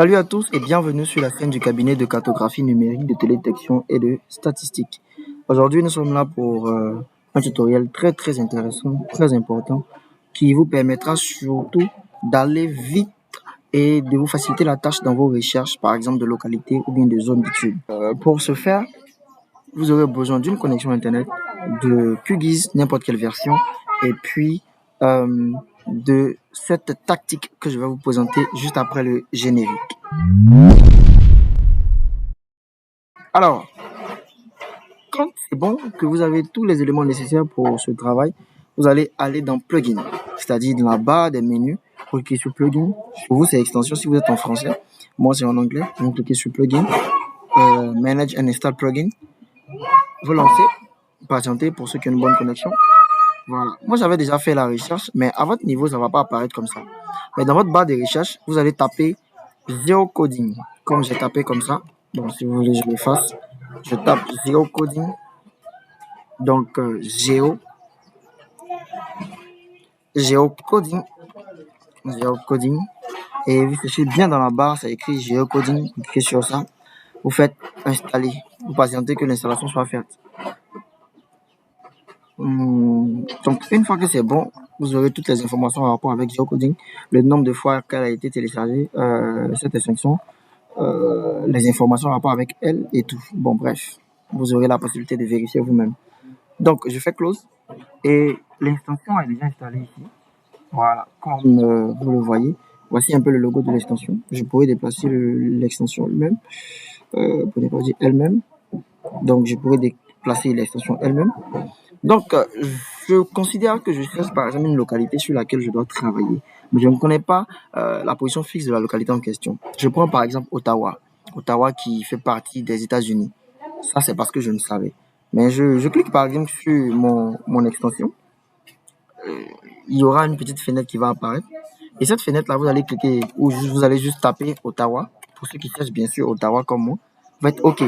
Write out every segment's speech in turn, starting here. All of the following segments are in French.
Salut à tous et bienvenue sur la chaîne du cabinet de cartographie numérique, de télédétection et de statistiques. Aujourd'hui, nous sommes là pour un tutoriel très intéressant, très important, qui vous permettra surtout d'aller vite et de vous faciliter la tâche dans vos recherches, par exemple de localités ou bien de zones d'études. Pour ce faire, vous aurez besoin d'une connexion Internet, de QGIS, n'importe quelle version, et puis de cette tactique que je vais vous présenter juste après le générique. Alors, quand c'est bon que vous avez tous les éléments nécessaires pour ce travail, vous allez aller dans Plugin, c'est-à-dire dans la barre des menus, vous cliquez sur Plugin. Pour vous, c'est extension si vous êtes en français. Moi, c'est en anglais. Vous cliquez sur Plugin, Manage and Install Plugin. Vous lancez, patientez pour ceux qui ont une bonne connexion. Voilà. Moi, j'avais déjà fait la recherche, mais à votre niveau, ça ne va pas apparaître comme ça. Mais dans votre barre de recherche, vous allez taper Geocoding, comme j'ai tapé comme ça. Donc, si vous voulez, je le fasse. Je tape Geocoding. Donc, Geocoding. Et vous cherchez bien dans la barre, c'est écrit Geocoding. Vous cliquez sur ça. Vous faites installer. Vous patientez que l'installation soit faite. Donc, une fois que c'est bon, vous aurez toutes les informations en rapport avec Geocoding, le nombre de fois qu'elle a été téléchargée, cette extension, les informations en rapport avec elle et tout. Bon, bref, vous aurez la possibilité de vérifier vous-même. Donc, je fais close et l'extension est déjà installée ici. Voilà, comme vous le voyez, voici un peu le logo de l'extension. Je pourrais déplacer l'extension elle-même, pour ne pas dire elle-même. Donc, je pourrais déplacer l'extension elle-même. Donc, je considère que je cherche par exemple une localité sur laquelle je dois travailler, mais je ne connais pas la position fixe de la localité en question. Je prends par exemple Ottawa, Ottawa qui fait partie des États-Unis. Ça, c'est parce que je ne savais. Mais je clique par exemple sur mon extension. Il y aura une petite fenêtre qui va apparaître. Et cette fenêtre-là, vous allez cliquer ou vous allez juste taper Ottawa. Pour ceux qui cherchent bien sûr Ottawa comme moi, vous faites OK.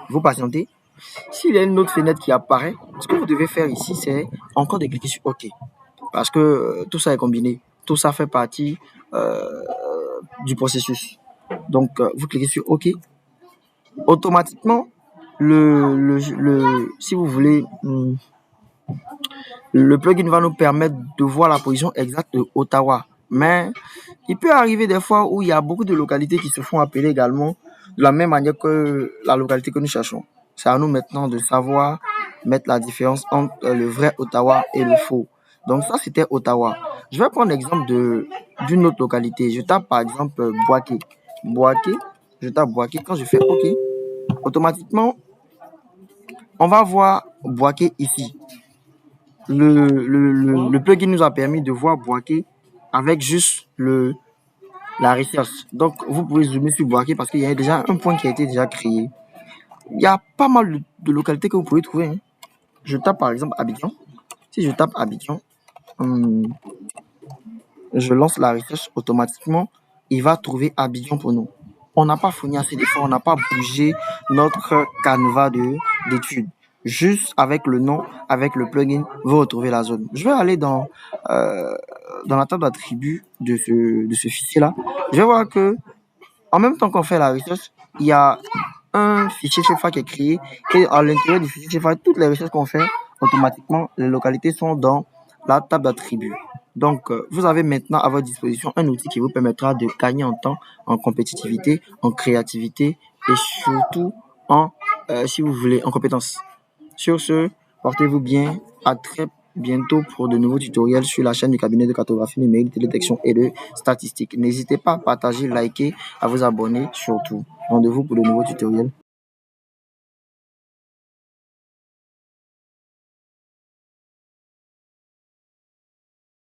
Vous patientez. S'il y a une autre fenêtre qui apparaît, ce que vous devez faire ici, c'est encore de cliquer sur OK. Parce que tout ça est combiné. Tout ça fait partie du processus. Donc, vous cliquez sur OK. Automatiquement, si vous voulez, le plugin va nous permettre de voir la position exacte de Ottawa. Mais il peut arriver des fois où il y a beaucoup de localités qui se font appeler également de la même manière que la localité que nous cherchons. C'est à nous maintenant de savoir mettre la différence entre le vrai Ottawa et le faux. Donc ça, c'était Ottawa. Je vais prendre l'exemple d'une autre localité. Je tape par exemple Boaké. Boaké, je tape Boaké. Quand je fais OK, automatiquement, on va voir Boaké ici. Le plugin nous a permis de voir Boaké avec juste la recherche. Donc, vous pouvez zoomer sur Boaké parce qu'il y a déjà un point qui a été déjà créé. Il y a pas mal de localités que vous pouvez trouver. Je tape par exemple Abidjan. Si je tape Abidjan, je lance la recherche automatiquement. Il va trouver Abidjan pour nous. On n'a pas fourni assez d'efforts, on n'a pas bougé notre canevas d'études. Juste avec le nom, avec le plugin, vous retrouvez la zone. Je vais aller dans la table d'attributs de ce fichier-là. Je vais voir que en même temps qu'on fait la recherche, il y a un fichier CFA qui est créé et à l'intérieur du fichier CFA, toutes les recherches qu'on fait, automatiquement, les localités sont dans la table d'attributs. Donc, vous avez maintenant à votre disposition un outil qui vous permettra de gagner en temps, en compétitivité, en créativité et surtout si vous voulez, en compétences. Sur ce, portez-vous bien. À très bientôt pour de nouveaux tutoriels sur la chaîne du cabinet de cartographie numérique, de détection et de statistiques. N'hésitez pas à partager, liker, à vous abonner surtout. Rendez-vous pour de nouveaux tutoriels.